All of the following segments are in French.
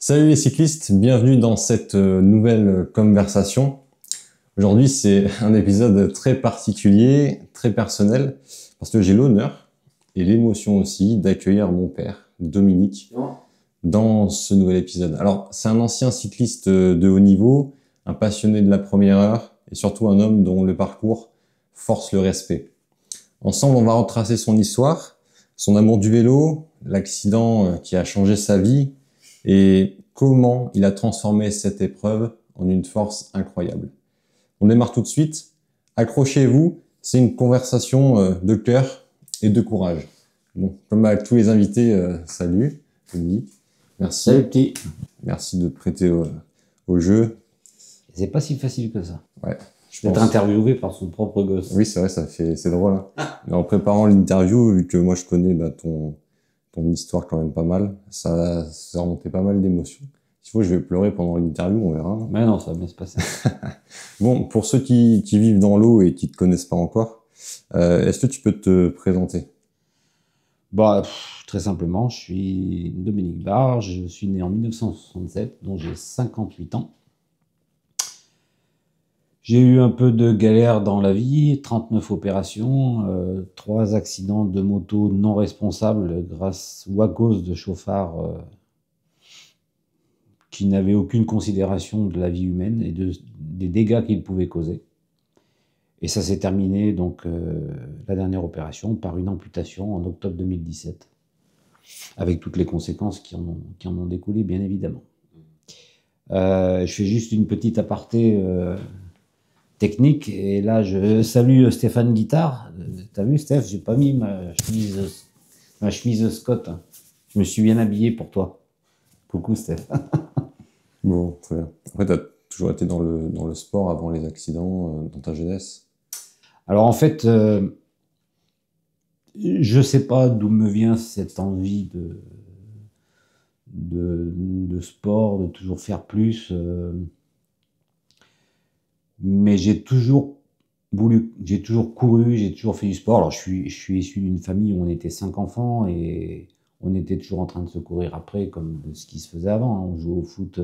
Salut les cyclistes, bienvenue dans cette nouvelle conversation. Aujourd'hui, c'est un épisode très particulier, très personnel, parce que j'ai l'honneur et l'émotion aussi d'accueillir mon père, Dominique, dans ce nouvel épisode. Alors, c'est un ancien cycliste de haut niveau, un passionné de la première heure et surtout un homme dont le parcours force le respect. Ensemble, on va retracer son histoire, son amour du vélo, l'accident qui a changé sa vie et comment il a transformé cette épreuve en une force incroyable. On démarre tout de suite. Accrochez-vous, c'est une conversation de cœur et de courage. Bon, comme avec tous les invités, salut, Dominique. Merci. Salut petit. Merci de te prêter au jeu. C'est pas si facile que ça. Ouais. D'être interviewé par son propre gosse. Oui, c'est vrai, c'est drôle. Mais en préparant l'interview, vu que moi je connais ton histoire quand même pas mal, ça a remonté pas mal d'émotions. S'il faut, je vais pleurer pendant l'interview, on verra. Mais non, ça va bien se passer. Bon, pour ceux qui vivent dans l'eau et qui te connaissent pas encore, est-ce que tu peux te présenter? Très simplement, je suis Dominique Barre, je suis né en 1967, donc j'ai 58 ans. J'ai eu un peu de galère dans la vie, 39 opérations, 3 accidents de moto non responsables grâce ou à cause de chauffards qui n'avaient aucune considération de la vie humaine et des dégâts qu'ils pouvaient causer. Et ça s'est terminé, donc, la dernière opération, par une amputation en octobre 2017, avec toutes les conséquences qui en ont découlé, bien évidemment. Je fais juste une petite aparté technique, et là, je salue Stéphane Guitard. T'as vu, Steph, j'ai pas mis ma chemise Scott. Je me suis bien habillé pour toi. Coucou, Steph. Bon, très bien. Après, tu as toujours été dans le sport avant les accidents, dans ta jeunesse? Alors en fait, je sais pas d'où me vient cette envie de sport, de toujours faire plus, mais j'ai toujours couru, j'ai toujours fait du sport. Alors je suis issu d'une famille où on était 5 enfants et on était toujours en train de se courir après, comme ce qui se faisait avant, hein. On jouait au foot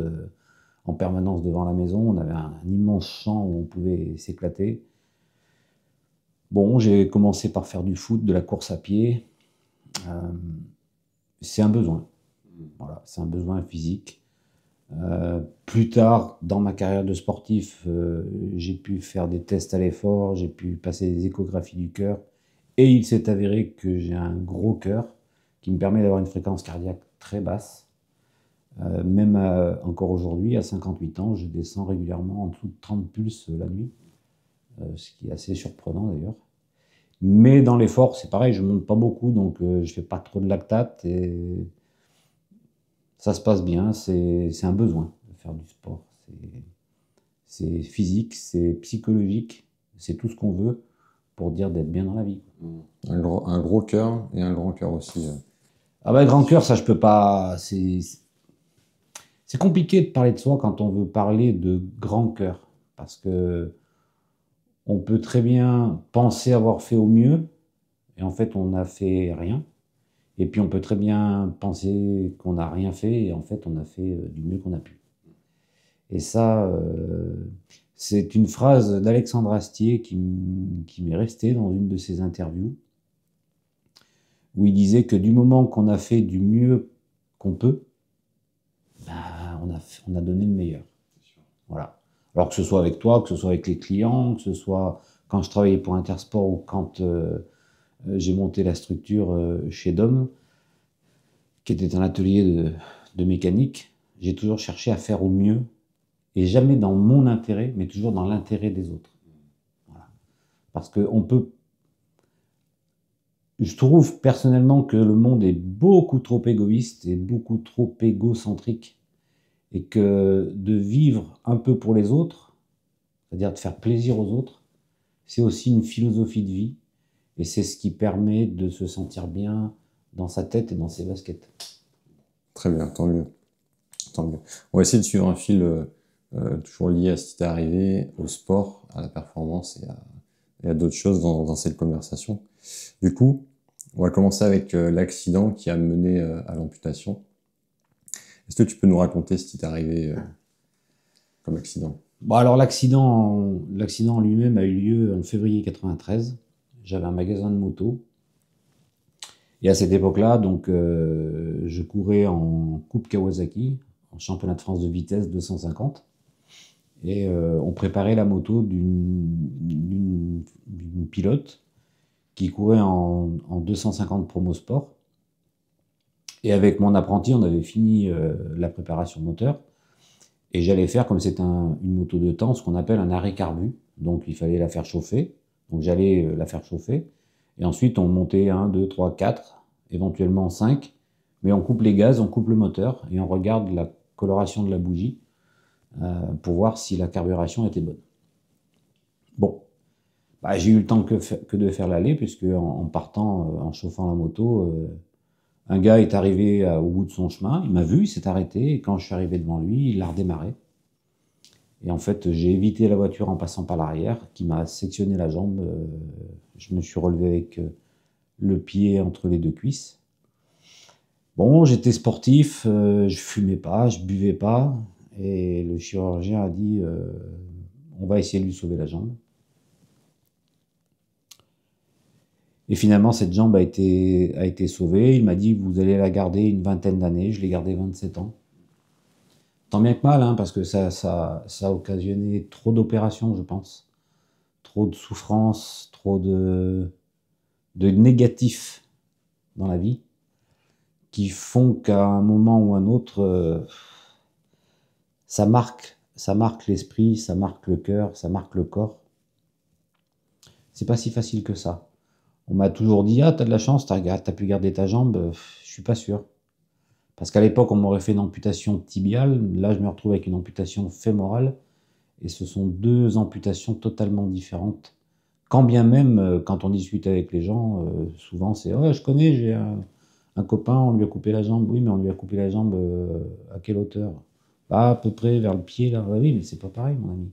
en permanence devant la maison, on avait un immense champ où on pouvait s'éclater. Bon, j'ai commencé par faire du foot, de la course à pied. C'est un besoin. Voilà, c'est un besoin physique. Plus tard, dans ma carrière de sportif, j'ai pu faire des tests à l'effort, j'ai pu passer des échographies du cœur, et il s'est avéré que j'ai un gros cœur qui me permet d'avoir une fréquence cardiaque très basse. Même encore aujourd'hui, à 58 ans, je descends régulièrement en dessous de 30 pulses la nuit, ce qui est assez surprenant d'ailleurs. Mais dans l'effort, c'est pareil, je ne monte pas beaucoup, donc je ne fais pas trop de lactate et ça se passe bien. C'est un besoin de faire du sport. C'est physique, c'est psychologique, c'est tout ce qu'on veut pour dire d'être bien dans la vie. Un gros cœur et un grand cœur aussi. Ah bah, grand cœur, ça je peux pas. C'est compliqué de parler de soi quand on veut parler de grand cœur, parce que on peut très bien penser avoir fait au mieux, et en fait on n'a fait rien. Et puis on peut très bien penser qu'on n'a rien fait, et en fait on a fait du mieux qu'on a pu. Et ça, c'est une phrase d'Alexandre Astier qui m'est restée dans une de ses interviews, où il disait que du moment qu'on a fait du mieux qu'on peut, ben, on a donné le meilleur. Voilà. Alors que ce soit avec toi, que ce soit avec les clients, que ce soit quand je travaillais pour Intersport ou quand j'ai monté la structure chez Dom, qui était un atelier de mécanique, j'ai toujours cherché à faire au mieux, et jamais dans mon intérêt, mais toujours dans l'intérêt des autres. Voilà. Parce que je trouve personnellement que le monde est beaucoup trop égoïste et beaucoup trop égocentrique, et que de vivre un peu pour les autres, c'est-à-dire de faire plaisir aux autres, c'est aussi une philosophie de vie, et c'est ce qui permet de se sentir bien dans sa tête et dans ses baskets. Très bien, tant mieux. Tant mieux. On va essayer de suivre un fil toujours lié à ce qui t'est arrivé, au sport, à la performance et à d'autres choses dans cette conversation. Du coup, on va commencer avec l'accident qui a mené à l'amputation. Est-ce que tu peux nous raconter ce qui t'est arrivé comme accident? Bon, alors l'accident en lui-même a eu lieu en février 93. J'avais un magasin de moto. Et à cette époque-là, donc, je courais en Coupe Kawasaki, en championnat de France de vitesse 250. Et on préparait la moto d'une pilote qui courait en 250 promo sport. Et avec mon apprenti, on avait fini la préparation moteur. Et j'allais faire, comme c'est une moto de temps, ce qu'on appelle un arrêt carbu. Donc il fallait la faire chauffer. Donc j'allais la faire chauffer. Et ensuite, on montait 1, 2, 3, 4, éventuellement 5. Mais on coupe les gaz, on coupe le moteur et on regarde la coloration de la bougie pour voir si la carburation était bonne. Bon, bah, j'ai eu le temps que de faire l'aller, puisque en partant, en chauffant la moto, un gars est arrivé au bout de son chemin, il m'a vu, il s'est arrêté, et quand je suis arrivé devant lui, il a redémarré. Et en fait, j'ai évité la voiture en passant par l'arrière, qui m'a sectionné la jambe. Je me suis relevé avec le pied entre les deux cuisses. Bon, j'étais sportif, je fumais pas, je buvais pas, et le chirurgien a dit on va essayer de lui sauver la jambe. Et finalement, cette jambe a été sauvée. Il m'a dit vous allez la garder une vingtaine d'années. Je l'ai gardée 27 ans. Tant bien que mal, hein, parce que ça a occasionné trop d'opérations, je pense. Trop de souffrances, trop de négatifs dans la vie, qui font qu'à un moment ou un autre, ça marque l'esprit, ça marque le cœur, ça marque le corps. C'est pas si facile que ça. On m'a toujours dit, ah, t'as de la chance, t'as pu garder ta jambe. Je suis pas sûr. Parce qu'à l'époque, on m'aurait fait une amputation tibiale. Là, je me retrouve avec une amputation fémorale. Et ce sont deux amputations totalement différentes. Quand bien même, quand on discute avec les gens, souvent c'est, oh, je connais, j'ai un copain, on lui a coupé la jambe. Oui, mais on lui a coupé la jambe à quelle hauteur? Bah, à peu près vers le pied, là. Oui, mais c'est pas pareil, mon ami.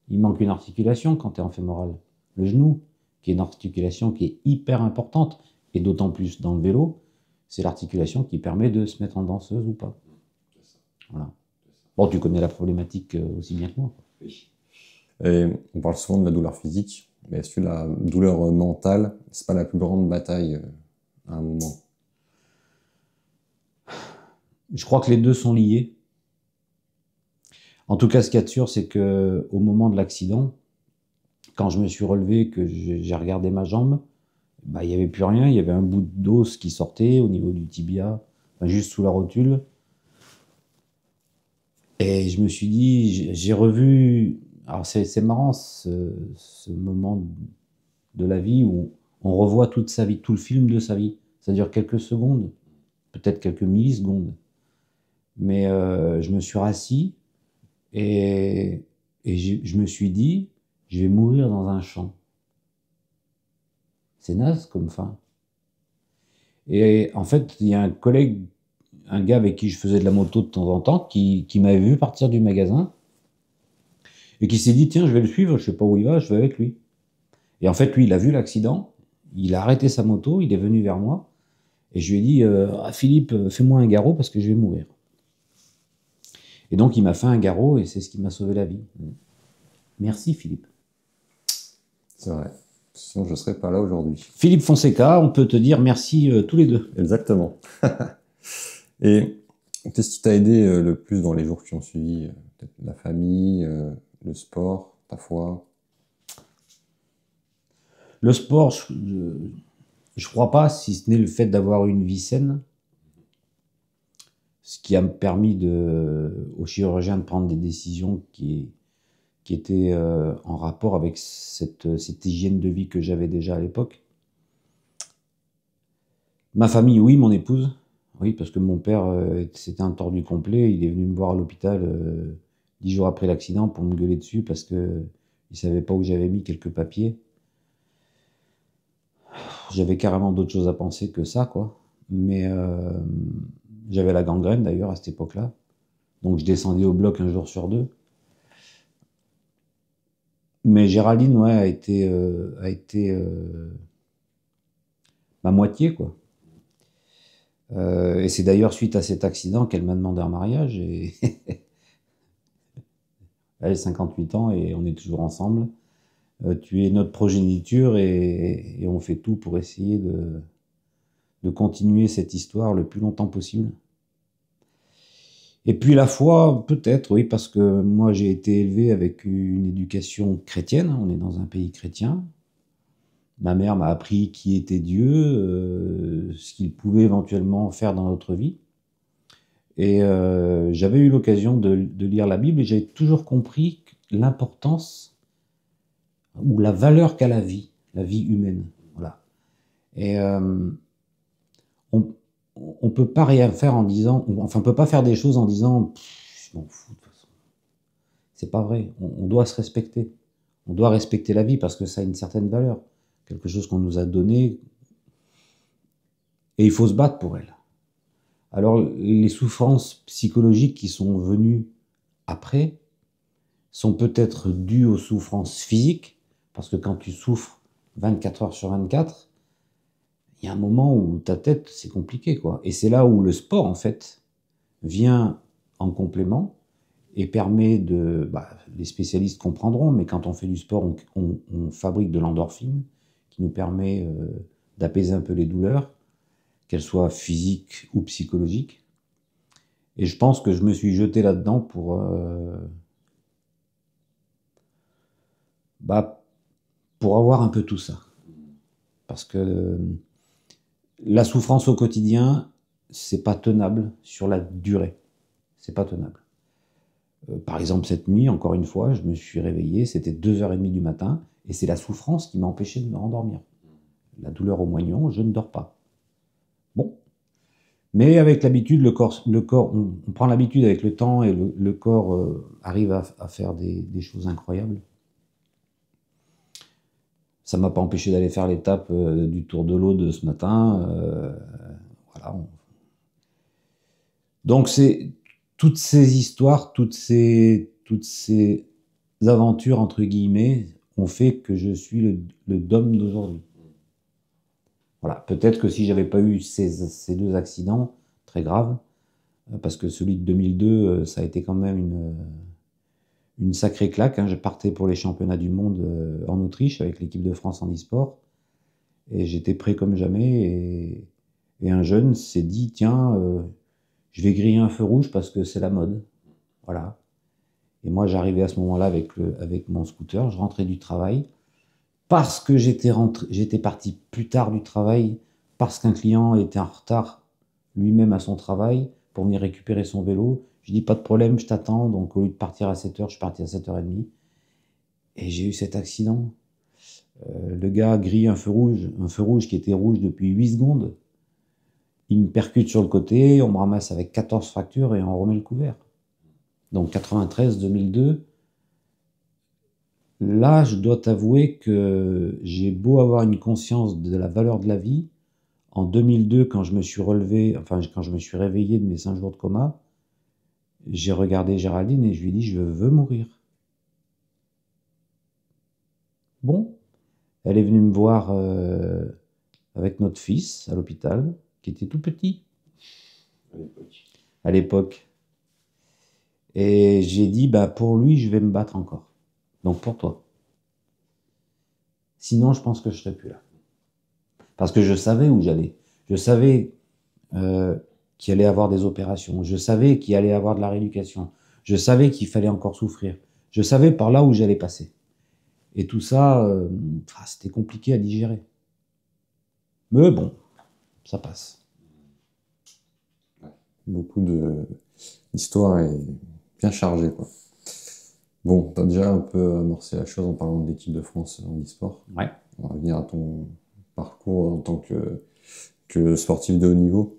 Il manque une articulation quand tu es en fémoral. Le genou, qui est une articulation qui est hyper importante, et d'autant plus dans le vélo, c'est l'articulation qui permet de se mettre en danseuse ou pas. Voilà. Bon, tu connais la problématique aussi bien que moi. Oui. Et on parle souvent de la douleur physique, mais est-ce que la douleur mentale, c'est pas la plus grande bataille à un moment? Je crois que les deux sont liés. En tout cas, ce qu'il y a de sûr, c'est que au moment de l'accident, quand je me suis relevé, que j'ai regardé ma jambe, bah, il n'y avait plus rien, il y avait un bout d'os qui sortait au niveau du tibia, enfin, juste sous la rotule. Et je me suis dit, j'ai revu, alors c'est marrant ce moment de la vie où on revoit toute sa vie, tout le film de sa vie. Ça dure quelques secondes, peut-être quelques millisecondes. Mais je me suis rassis et je me suis dit, je vais mourir dans un champ. C'est naze comme fin. Et en fait, il y a un collègue, un gars avec qui je faisais de la moto de temps en temps, qui m'avait vu partir du magasin et qui s'est dit, tiens, je vais le suivre, je sais pas où il va, je vais avec lui. Et en fait, lui, il a vu l'accident, il a arrêté sa moto, il est venu vers moi et je lui ai dit, ah, Philippe, fais-moi un garrot parce que je vais mourir. Et donc, il m'a fait un garrot et c'est ce qui m'a sauvé la vie. Merci, Philippe. C'est vrai. Sinon, je ne serais pas là aujourd'hui. Philippe Fonseca, on peut te dire merci tous les deux. Exactement. Et qu'est-ce qui t'a aidé le plus dans les jours qui ont suivi? Peut-être la famille, le sport, ta foi? Le sport, je crois pas, si ce n'est le fait d'avoir une vie saine, ce qui a permis au chirurgien de prendre des décisions qui étaient en rapport avec cette hygiène de vie que j'avais déjà à l'époque. Ma famille, oui, mon épouse, oui, parce que mon père, c'était un tordu complet, il est venu me voir à l'hôpital 10 jours après l'accident pour me gueuler dessus parce que il savait pas où j'avais mis quelques papiers. J'avais carrément d'autres choses à penser que ça, quoi. Mais j'avais la gangrène d'ailleurs à cette époque-là. Donc je descendais au bloc un jour sur deux. Mais Géraldine, ouais, a été ma moitié, quoi. Et c'est d'ailleurs suite à cet accident qu'elle m'a demandé en mariage. Et elle a 58 ans et on est toujours ensemble. Tu es notre progéniture et on fait tout pour essayer de continuer cette histoire le plus longtemps possible. Et puis la foi, peut-être, oui, parce que moi j'ai été élevé avec une éducation chrétienne, on est dans un pays chrétien. Ma mère m'a appris qui était Dieu, ce qu'il pouvait éventuellement faire dans notre vie. Et j'avais eu l'occasion de lire la Bible et j'ai toujours compris l'importance ou la valeur qu'a la vie humaine. Voilà. Et on ne peut pas rien faire en disant, enfin on peut pas faire des choses en disant je m'en fous de toute façon. C'est pas vrai. On doit se respecter. On doit respecter la vie parce que ça a une certaine valeur, quelque chose qu'on nous a donné et il faut se battre pour elle. Alors les souffrances psychologiques qui sont venues après sont peut-être dues aux souffrances physiques parce que quand tu souffres 24 heures sur 24, il y a un moment où ta tête, c'est compliqué, quoi. Et c'est là où le sport, en fait, vient en complément et permet de... les spécialistes comprendront, mais quand on fait du sport, on fabrique de l'endorphine qui nous permet d'apaiser un peu les douleurs, qu'elles soient physiques ou psychologiques. Et je pense que je me suis jeté là-dedans pour avoir un peu tout ça. Parce que la souffrance au quotidien, c'est pas tenable sur la durée. C'est pas tenable. Par exemple, cette nuit, encore une fois, je me suis réveillé, c'était 2h30 du matin, et c'est la souffrance qui m'a empêché de me rendormir. La douleur au moignon, je ne dors pas. Bon. Mais avec l'habitude, le corps on prend l'habitude avec le temps, et le corps arrive à faire des choses incroyables. Ça ne m'a pas empêché d'aller faire l'étape du Tour de l'Aude ce matin. Voilà. Donc c'est toutes ces histoires, toutes ces aventures entre guillemets ont fait que je suis le Dom d'aujourd'hui. Voilà. Peut-être que si j'avais pas eu ces deux accidents très graves, parce que celui de 2002, ça a été quand même une sacrée claque. Hein. Je partais pour les championnats du monde en Autriche avec l'équipe de France en e-sport. Et j'étais prêt comme jamais. Et un jeune s'est dit, tiens, je vais griller un feu rouge parce que c'est la mode. Voilà. Et moi, j'arrivais à ce moment-là avec mon scooter. Je rentrais du travail. Parce que j'étais parti plus tard du travail, parce qu'un client était en retard lui-même à son travail pour venir récupérer son vélo. Je dis pas de problème, je t'attends. Donc au lieu de partir à 7h, je suis parti à 7h30. Et j'ai eu cet accident. Le gars grille un feu rouge qui était rouge depuis 8 secondes. Il me percute sur le côté, on me ramasse avec 14 fractures et on remet le couvert. Donc 93, 2002. Là, je dois t'avouer que j'ai beau avoir une conscience de la valeur de la vie. En 2002, quand je me suis réveillé de mes 5 jours de coma, j'ai regardé Géraldine et je lui ai dit, je veux mourir. Bon, elle est venue me voir avec notre fils à l'hôpital, qui était tout petit. À l'époque. Et j'ai dit, pour lui, je vais me battre encore. Donc pour toi. Sinon, je pense que je serais plus là. Parce que je savais où j'allais. Je savais qu'il allait y avoir des opérations. Je savais qu'il allait y avoir de la rééducation. Je savais qu'il fallait encore souffrir. Je savais par là où j'allais passer. Et tout ça, c'était compliqué à digérer. Mais bon, ça passe. Beaucoup d'histoire est bien chargée, quoi. Bon, tu as déjà un peu amorcé la chose en parlant de l'équipe de France en e-sport. Ouais. On va revenir à ton parcours en tant que sportif de haut niveau.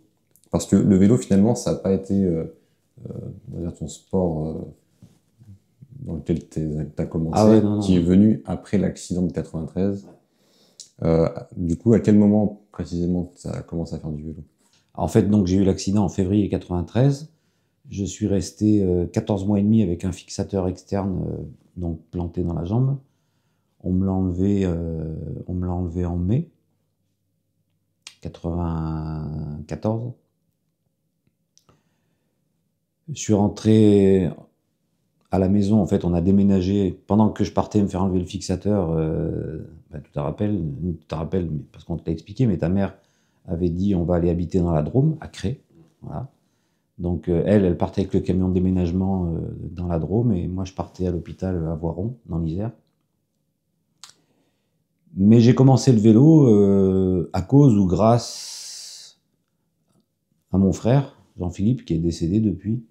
Parce que le vélo, finalement, ça n'a pas été on va dire ton sport dans lequel tu as commencé, qui est venu après l'accident de 93. Du coup, à quel moment précisément tu as commencé à faire du vélo? En fait, donc j'ai eu l'accident en février 93. Je suis resté 14 mois et demi avec un fixateur externe donc planté dans la jambe. On me l'a enlevé en mai 94. Je suis rentré à la maison, en fait, on a déménagé. Pendant que je partais me faire enlever le fixateur, tu te rappelles, parce qu'on te l'a expliqué, mais ta mère avait dit on va aller habiter dans la Drôme, à Cré. Voilà. Donc elle partait avec le camion de déménagement dans la Drôme, et moi je partais à l'hôpital à Voiron, dans l'Isère. Mais j'ai commencé le vélo à cause ou grâce à mon frère, Jean-Philippe, qui est décédé depuis.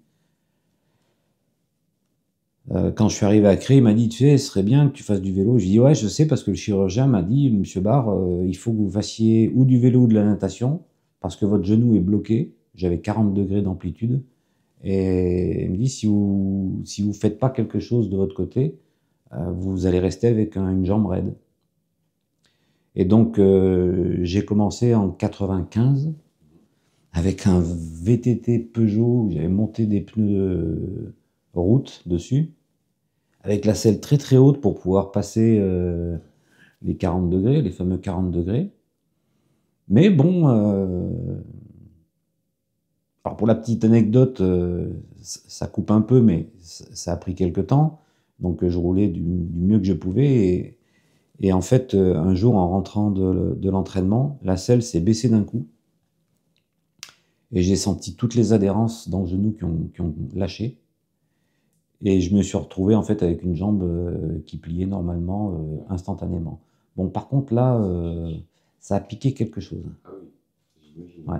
Quand je suis arrivé à Cré, il m'a dit, tu sais, ce serait bien que tu fasses du vélo. Je lui ai dit, ouais, je sais, parce que le chirurgien m'a dit, monsieur Barre, il faut que vous fassiez ou du vélo ou de la natation, parce que votre genou est bloqué. J'avais 40 degrés d'amplitude. Et il me dit, si vous faites pas quelque chose de votre côté, vous allez rester avec une jambe raide. Et donc, j'ai commencé en 95 avec un VTT Peugeot où j'avais monté des pneus de route dessus, avec la selle très très haute pour pouvoir passer les 40 degrés, les fameux 40 degrés. Mais bon, alors pour la petite anecdote, ça coupe un peu, mais ça a pris quelques temps. Donc je roulais du mieux que je pouvais. Et en fait, un jour, en rentrant de l'entraînement, la selle s'est baissée d'un coup. Et j'ai senti toutes les adhérences dans le genou qui ont lâché. Et je me suis retrouvé en fait avec une jambe qui pliait normalement instantanément. Bon, par contre là, ça a piqué quelque chose. Ah oui, j'imagine. Ouais.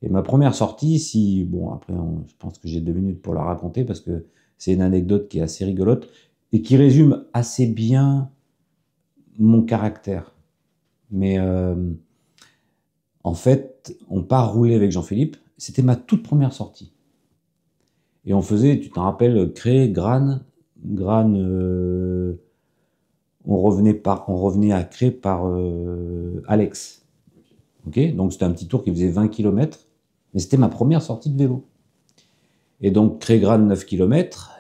Et ma première sortie, bon après, je pense que j'ai 2 minutes pour la raconter parce que c'est une anecdote qui est assez rigolote et qui résume assez bien mon caractère. Mais en fait, on part rouler avec Jean-Philippe. C'était ma toute première sortie. Et on faisait, tu t'en rappelles, Cré, Grane, on revenait à Cré par Alex. Okay, donc c'était un petit tour qui faisait 20 km, mais c'était ma première sortie de vélo. Et donc Cré-Grane, 9 km,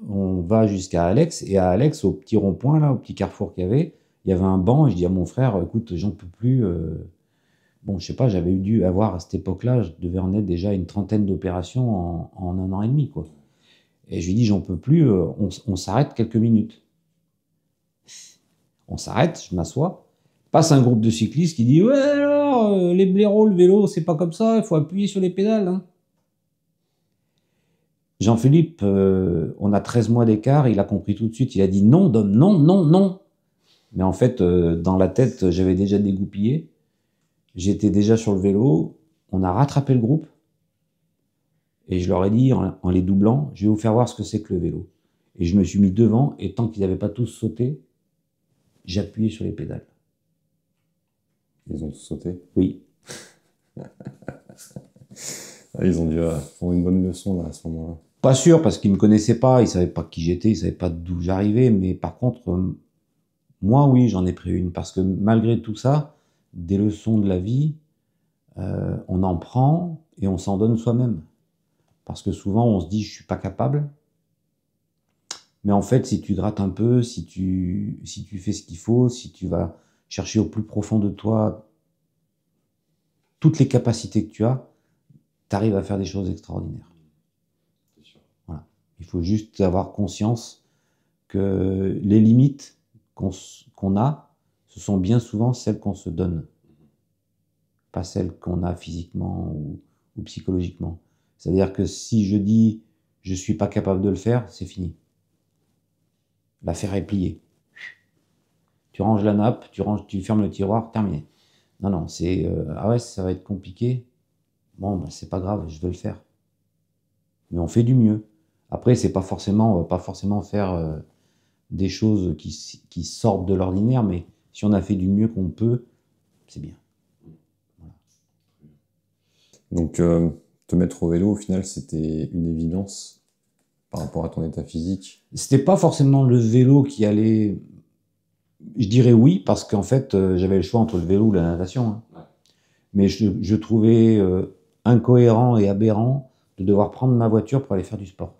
on va jusqu'à Alex, et à Alex, au petit rond-point, là, au petit carrefour qu'il y avait un banc, et je dis à mon frère, écoute, j'en peux plus. Bon, je sais pas, j'avais dû avoir à cette époque-là, je devais en être déjà une trentaine d'opérations en 1 an et demi, quoi. Et je lui dis, j'en peux plus, on s'arrête quelques minutes. On s'arrête, je m'assois, passe un groupe de cyclistes qui dit, ouais alors, les blaireaux, le vélo, c'est pas comme ça, il faut appuyer sur les pédales. Hein. Jean-Philippe, on a 13 mois d'écart, il a compris tout de suite, il a dit non, Dom, non, non, non. Mais en fait, dans la tête, j'avais déjà dégoupillé, j'étais déjà sur le vélo, on a rattrapé le groupe, et je leur ai dit, en les doublant, je vais vous faire voir ce que c'est que le vélo. Et je me suis mis devant, et tant qu'ils n'avaient pas tous sauté, j'ai appuyé sur les pédales. Ils ont tous sauté? Oui. Ils ont dû prendre une bonne leçon là, à ce moment-là. Pas sûr, parce qu'ils ne me connaissaient pas, ils ne savaient pas qui j'étais, ils ne savaient pas d'où j'arrivais, mais par contre, moi, oui, j'en ai pris une, parce que malgré tout ça, des leçons de la vie, on en prend et on s'en donne soi-même. Parce que souvent, on se dit, je ne suis pas capable, mais en fait, si tu grattes un peu, si tu fais ce qu'il faut, si tu vas chercher au plus profond de toi toutes les capacités que tu as, tu arrives à faire des choses extraordinaires. Voilà. Il faut juste avoir conscience que les limites qu'on a, ce sont bien souvent celles qu'on se donne, pas celles qu'on a physiquement ou psychologiquement. C'est-à-dire que si je dis je ne suis pas capable de le faire, c'est fini. L'affaire est pliée. Tu ranges la nappe, tu fermes le tiroir, terminé. Non, non, c'est ah ouais, ça va être compliqué. Bon, ben, c'est pas grave, je vais le faire. Mais on fait du mieux. Après, c'est pas forcément, on va pas forcément faire des choses qui sortent de l'ordinaire, mais si on a fait du mieux qu'on peut, c'est bien. Voilà. Donc, te mettre au vélo, au final, c'était une évidence par rapport à ton état physique? C'était pas forcément le vélo qui allait. Je dirais oui, parce qu'en fait, j'avais le choix entre le vélo ou la natation. Hein. Ouais. Mais je trouvais incohérent et aberrant de devoir prendre ma voiture pour aller faire du sport.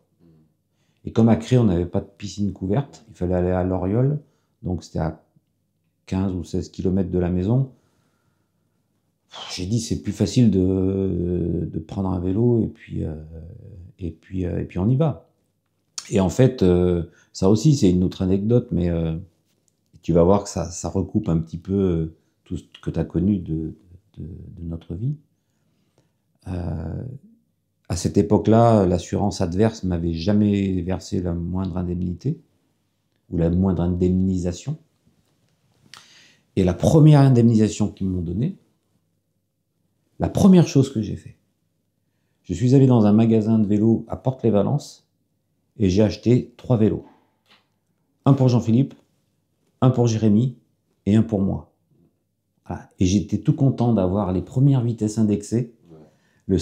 Et comme à Cré, on n'avait pas de piscine couverte, il fallait aller à Loriol, donc c'était à 15 ou 16 km de la maison. j'ai dit c'est plus facile de prendre un vélo et puis on y va. Et en fait, ça aussi c'est une autre anecdote, mais tu vas voir que ça recoupe un petit peu tout ce que tu as connu de notre vie. À cette époque-là, l'assurance adverse m'avait jamais versé la moindre indemnité ou la moindre indemnisation. Et la première indemnisation qu'ils m'ont donnée, la première chose que j'ai fait, je suis allé dans un magasin de vélos à Porte-les-Valences et j'ai acheté 3 vélos. Un pour Jean-Philippe, un pour Jérémy et un pour moi. Voilà. Et j'étais tout content d'avoir les premières vitesses indexées, le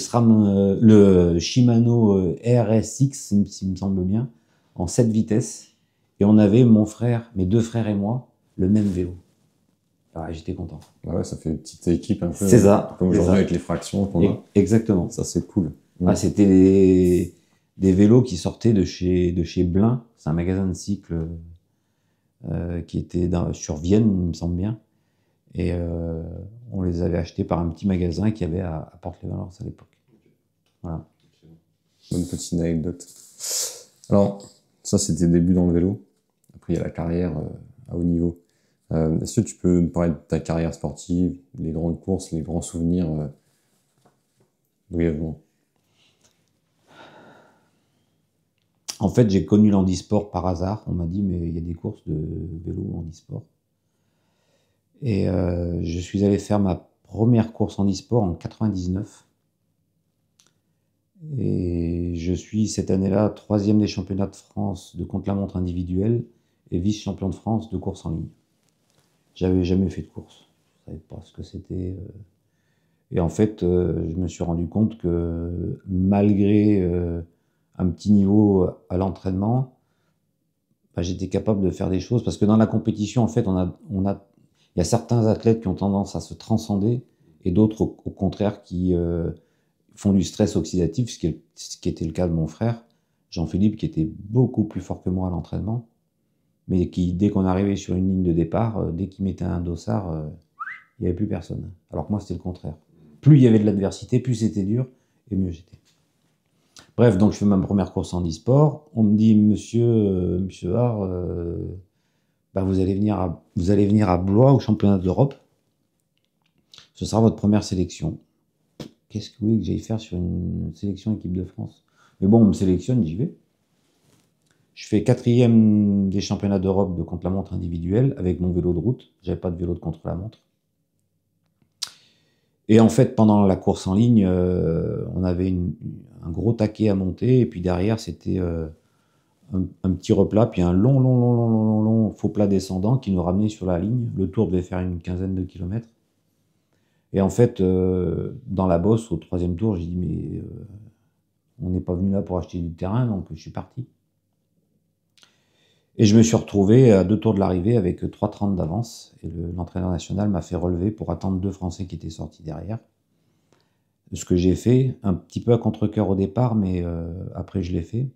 Shimano RSX, s'il me semble bien, en 7 vitesses. Et on avait mes 2 frères et moi, le même vélo. Ah, j'étais content. Ah ouais, ça fait une petite équipe un peu. C'est ça. Comme aujourd'hui avec les fractions qu'on a. Exactement. Ça, c'est cool. Ah, c'était des vélos qui sortaient de chez Blin. C'est un magasin de cycle qui était sur Vienne, il me semble bien. Et on les avait achetés par un petit magasin qu'il y avait à Porte-les-Valences à l'époque. Voilà. Bonne petite anecdote. Alors, ça, c'était le début dans le vélo. Après, il y a la carrière à haut niveau. Est-ce que tu peux nous parler de ta carrière sportive, les grandes courses, les grands souvenirs brièvement? En fait, j'ai connu l'handisport par hasard. On m'a dit, mais il y a des courses de vélo handisport. Et je suis allé faire ma première course handisport en 99. Et je suis cette année-là 3e des championnats de France de contre-la-montre individuelle et vice-champion de France de course en ligne. J'avais jamais fait de course. Je savais pas ce que c'était. Et en fait, je me suis rendu compte que malgré un petit niveau à l'entraînement, bah, j'étais capable de faire des choses. Parce que dans la compétition, en fait, il y a certains athlètes qui ont tendance à se transcender et d'autres, au contraire, qui font du stress oxydatif, ce qui était le cas de mon frère, Jean-Philippe, qui était beaucoup plus fort que moi à l'entraînement, mais qui, dès qu'on arrivait sur une ligne de départ, dès qu'il mettait un dossard, il n'y avait plus personne. Alors que moi, c'était le contraire. Plus il y avait de l'adversité, plus c'était dur, et mieux j'étais. Bref, donc je fais ma première course en e-sport. On me dit, monsieur Har, bah, vous allez venir à Blois au championnat d'Europe. Ce sera votre première sélection. Qu'est-ce que vous voulez que j'aille faire sur une sélection équipe de France? Mais bon, on me sélectionne, j'y vais. Je fais 4e des championnats d'Europe de contre-la-montre individuelle avec mon vélo de route. J'avais pas de vélo de contre-la-montre. Et en fait, pendant la course en ligne, on avait un gros taquet à monter. Et puis derrière, c'était un petit replat, puis un long faux plat descendant qui nous ramenait sur la ligne. Le tour devait faire une 15aine de kilomètres. Et en fait, dans la bosse, au 3e tour, j'ai dit, mais on n'est pas venu là pour acheter du terrain, donc je suis parti. Et je me suis retrouvé à 2 tours de l'arrivée avec 3,30 d'avance. Et l'entraîneur national m'a fait relever pour attendre 2 Français qui étaient sortis derrière. Ce que j'ai fait, un petit peu à contre-cœur au départ, mais après je l'ai fait.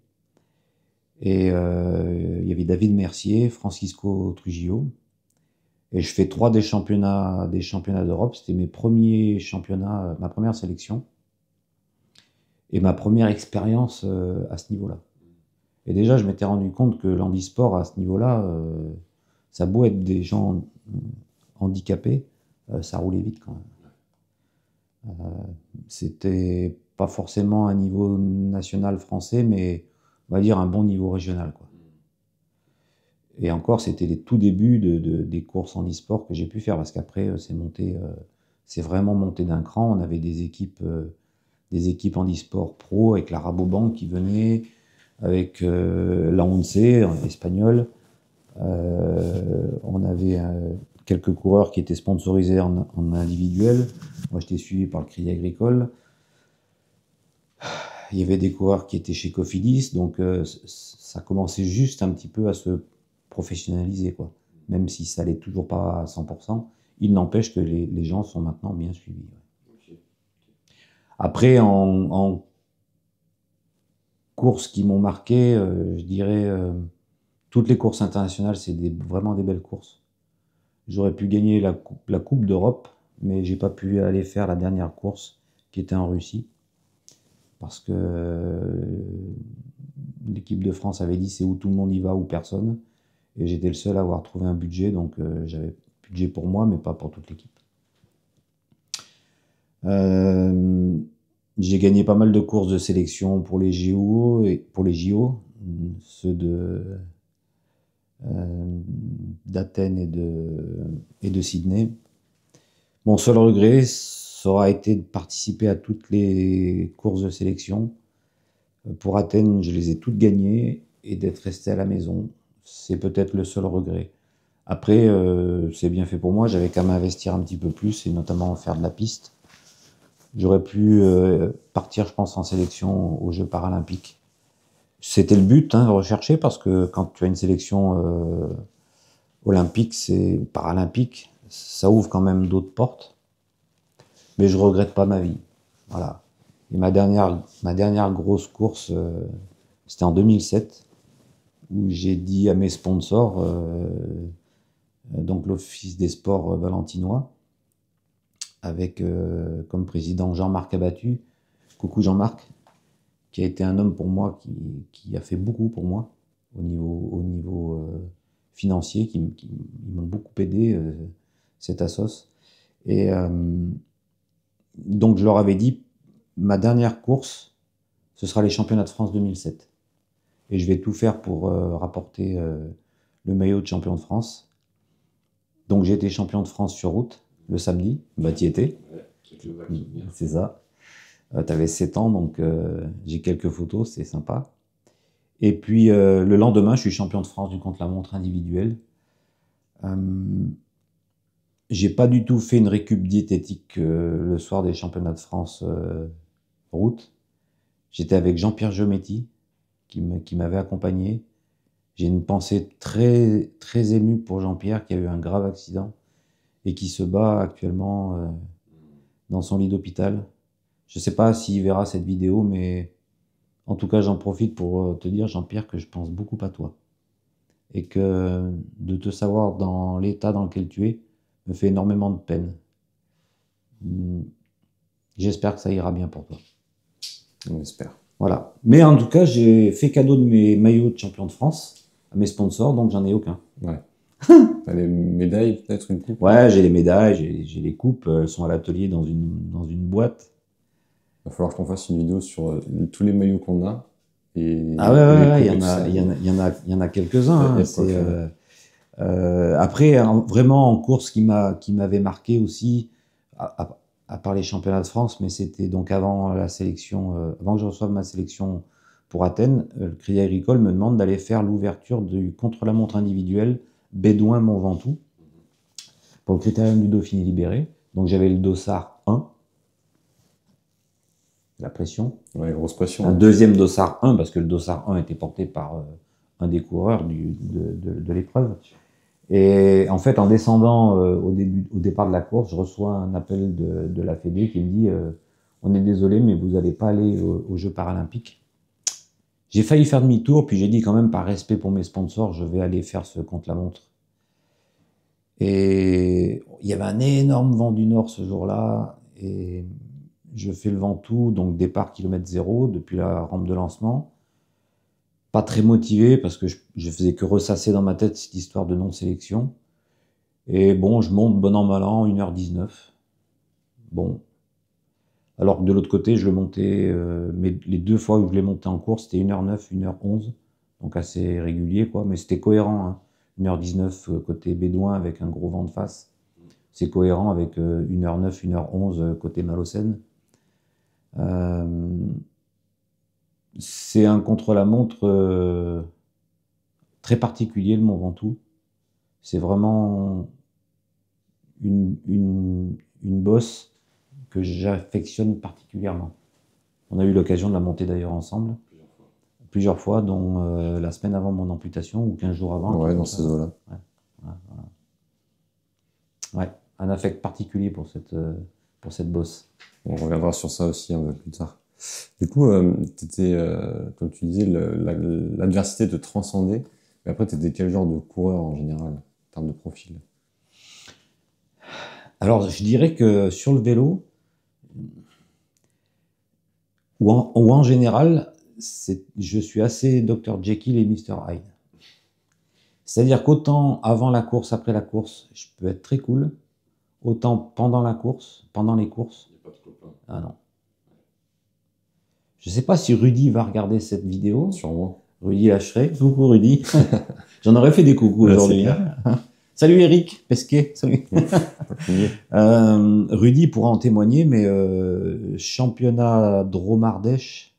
Et il y avait David Mercier, Francisco Trujillo. Et je fais 3 des championnats d'Europe. C'était mes premiers championnats, ma première sélection. Et ma première expérience à ce niveau-là. Et déjà, je m'étais rendu compte que l'handisport, à ce niveau-là, ça a beau être des gens handicapés, ça roulait vite quand même. C'était pas forcément un niveau national français, mais on va dire un bon niveau régional, quoi. Et encore, c'était les tout débuts des courses handisport que j'ai pu faire, parce qu'après, c'est vraiment monté d'un cran. On avait des équipes handisport pro avec la Rabobank qui venait, avec la ONCE espagnole. On avait quelques coureurs qui étaient sponsorisés en individuel. Moi, j'étais suivi par le Crédit Agricole. Il y avait des coureurs qui étaient chez Cofidis, donc ça commençait juste un petit peu à se professionnaliser, quoi. Même si ça allait toujours pas à 100%, il n'empêche que les gens sont maintenant bien suivis. Ouais. Okay. Après, en courses qui m'ont marqué, je dirais toutes les courses internationales, c'est vraiment des belles courses. J'aurais pu gagner la coupe d'Europe mais j'ai pas pu aller faire la dernière course qui était en Russie parce que l'équipe de France avait dit c'est où tout le monde y va ou personne, et j'étais le seul à avoir trouvé un budget, donc j'avais budget pour moi mais pas pour toute l'équipe. J'ai gagné pas mal de courses de sélection pour les JO et pour les JO, ceux d'Athènes et de Sydney. Mon seul regret, ça aura été de participer à toutes les courses de sélection. Pour Athènes, je les ai toutes gagnées, et d'être resté à la maison, c'est peut-être le seul regret. Après, c'est bien fait pour moi, j'avais qu'à m'investir un petit peu plus, et notamment faire de la piste. J'aurais pu partir, je pense, en sélection aux Jeux paralympiques. C'était le but, hein, recherché, parce que quand tu as une sélection olympique, c'est paralympique, ça ouvre quand même d'autres portes. Mais je regrette pas ma vie. Voilà. Et ma dernière grosse course, c'était en 2007, où j'ai dit à mes sponsors, donc l'Office des sports valentinois, avec comme président Jean-Marc Abattu. Coucou Jean-Marc, qui a été un homme pour moi, qui a fait beaucoup pour moi au niveau financier, ils m'ont beaucoup aidé, cette assos. Et donc je leur avais dit, ma dernière course, ce sera les championnats de France 2007. Et je vais tout faire pour rapporter le maillot de champion de France. Donc j'ai été champion de France sur route le samedi, bah t'y étais. Ouais, c'est ça. T'avais 7 ans, donc j'ai quelques photos, c'est sympa. Et puis le lendemain, je suis champion de France du contre-la-montre individuel. J'ai pas du tout fait une récup diététique le soir des championnats de France route. J'étais avec Jean-Pierre Giometti qui m'avait accompagné. J'ai une pensée très, très émue pour Jean-Pierre qui a eu un grave accident et qui se bat actuellement dans son lit d'hôpital. Je sais pas s'il verra cette vidéo, mais en tout cas, j'en profite pour te dire, Jean-Pierre, que je pense beaucoup à toi. Et que de te savoir dans l'état dans lequel tu es me fait énormément de peine. J'espère que ça ira bien pour toi. On espère. Voilà. Mais en tout cas, j'ai fait cadeau de mes maillots de champion de France à mes sponsors, donc j'en ai aucun. Ouais. T'as les médailles, peut-être une coupe? Ouais, j'ai les médailles, j'ai les coupes, elles sont à l'atelier dans une boîte. Il va falloir qu'on fasse une vidéo sur tous les maillots qu'on a. Ah ouais, les il coupes y en a quelques-uns. Après, vraiment en course qui m'avait marqué aussi, à part les championnats de France, mais c'était donc avant la sélection, avant que je reçoive ma sélection pour Athènes, le Crédit Agricole me demande d'aller faire l'ouverture du contre-la-montre individuel Bédouin Mont Ventoux pour le Critérium du Dauphiné libéré. Donc j'avais le dossard 1, la pression. Ouais, grosse pression. Un deuxième dossard 1, parce que le dossard 1 était porté par un des coureurs de l'épreuve. Et en fait, en descendant au départ de la course, je reçois un appel de la Fédé qui me dit on est désolé, mais vous n'allez pas aller aux Jeux paralympiques. J'ai failli faire demi-tour, puis j'ai dit quand même, par respect pour mes sponsors, je vais aller faire ce contre-la-montre. Et il y avait un énorme vent du nord ce jour-là, et je fais le Ventoux, donc départ kilomètre 0, depuis la rampe de lancement. Pas très motivé, parce que je faisais que ressasser dans ma tête cette histoire de non-sélection. Et bon, je monte bon an, mal an, 1h19. Bon. Alors que de l'autre côté, je le montais, mais les 2 fois où je l'ai monté en course, c'était 1h09, 1h11. Donc assez régulier, quoi. Mais c'était cohérent, hein. 1h19 côté Bédouin avec un gros vent de face. C'est cohérent avec 1h09, 1h11 côté Malocène. C'est un contre-la-montre très particulier, le Mont Ventoux. C'est vraiment une bosse que j'affectionne particulièrement. On a eu l'occasion de la monter d'ailleurs ensemble, plusieurs fois, dont la semaine avant mon amputation ou 15 jours avant. Ouais, dans ces eaux-là. Ouais, un affect particulier pour cette bosse. On reviendra sur ça aussi un peu plus tard. Du coup, comme tu disais, l'adversité te transcendait. Mais après, tu étais quel genre de coureur en général, en termes de profil? Alors, je dirais que sur le vélo, ou en général, je suis assez Dr Jekyll et Mr Hyde. C'est-à-dire qu'autant avant la course, après la course, je peux être très cool, autant pendant la course, pendant les courses, Il n'y a pas de copain. ah non. Je ne sais pas si Rudy va regarder cette vidéo. Sûrement. Rudy Lacheret. Coucou Rudy. J'en aurais fait des coucous aujourd'hui. Salut Eric Pesquet. Salut. Rudy pourra en témoigner, mais championnat Dromardèche,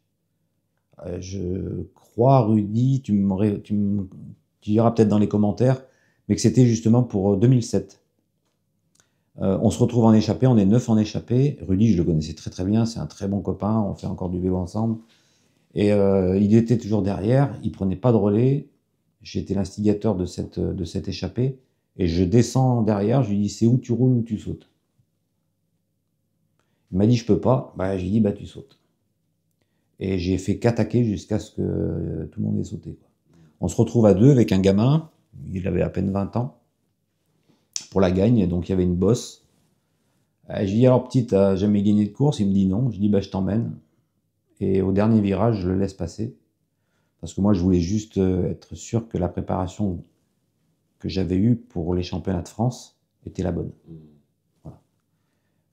je crois, Rudy, tu diras peut-être dans les commentaires, mais que c'était justement pour 2007. On se retrouve en échappée, on est 9 en échappée. Rudy, je le connaissais très très bien, c'est un très bon copain, on fait encore du vélo ensemble. Et il était toujours derrière, il prenait pas de relais. J'étais l'instigateur de cette échappée. Et je descends derrière, je lui dis, c'est où tu roules ou tu sautes? Il m'a dit, je peux pas. Bah, j'ai dit, bah, tu sautes. Et j'ai fait qu'attaquer jusqu'à ce que tout le monde ait sauté, quoi. On se retrouve à deux avec un gamin, il avait à peine 20 ans, pour la gagne, donc il y avait une bosse. Je lui dis, alors petit, t'as jamais gagné de course? Il me dit non. Je dis, bah, je t'emmène. Et au dernier virage, je le laisse passer. Parce que moi, je voulais juste être sûr que la préparation que j'avais eue pour les championnats de France était la bonne. Voilà.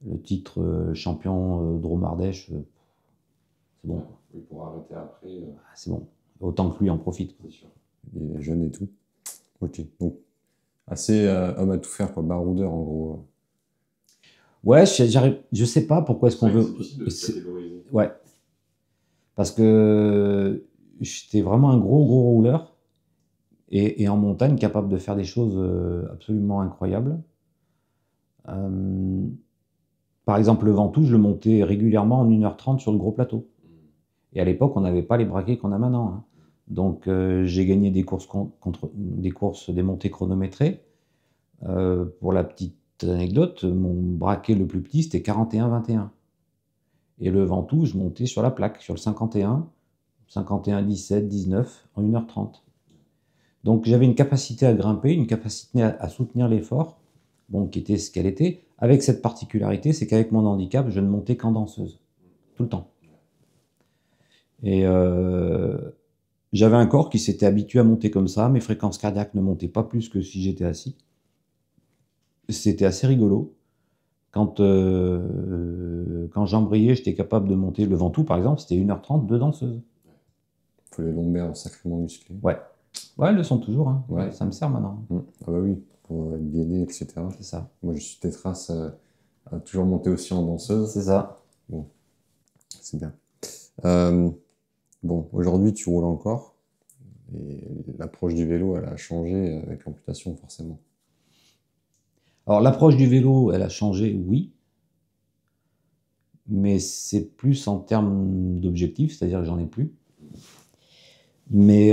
Le titre champion Dromardèche, c'est bon. Oui, pour arrêter après. C'est bon. Autant que lui en profite. C'est sûr. Il est jeune et tout. Ok. Donc, assez homme à tout faire, quoi. Baroudeur, en gros. Ouais, je sais pas pourquoi est-ce qu'on veut. C'est difficile de se catégoriser. Ouais. Parce que j'étais vraiment un gros rouleur. Et en montagne, capable de faire des choses absolument incroyables. Par exemple, le Ventoux, je le montais régulièrement en 1h30 sur le gros plateau. Et à l'époque, on n'avait pas les braquets qu'on a maintenant, hein. Donc, j'ai gagné des courses des montées chronométrées. Pour la petite anecdote, mon braquet le plus petit, c'était 41-21. Et le Ventoux, je montais sur la plaque, sur le 51, 17, 19, en 1h30. Donc j'avais une capacité à grimper, une capacité à soutenir l'effort, bon, qui était ce qu'elle était, avec cette particularité, c'est qu'avec mon handicap, je ne montais qu'en danseuse, tout le temps. Et j'avais un corps qui s'était habitué à monter comme ça, mes fréquences cardiaques ne montaient pas plus que si j'étais assis. C'était assez rigolo. Quand j'embrayais, j'étais capable de monter le Ventoux, par exemple, c'était 1h30, 2 danseuses. Il faut les lombaires sacrément musclés. Ouais. Ouais, elles le sont toujours, hein. Ouais. Ça me sert maintenant. Ah bah oui, pour être gainé, etc. C'est ça. Moi, je suis tétras à toujours monter aussi en danseuse. C'est ça. Bon, c'est bien. Bon, aujourd'hui, tu roules encore. Et l'approche du vélo, elle a changé avec l'amputation, forcément. Alors, l'approche du vélo, elle a changé, oui. Mais c'est plus en termes d'objectifs, c'est-à-dire que j'en ai plus. Mais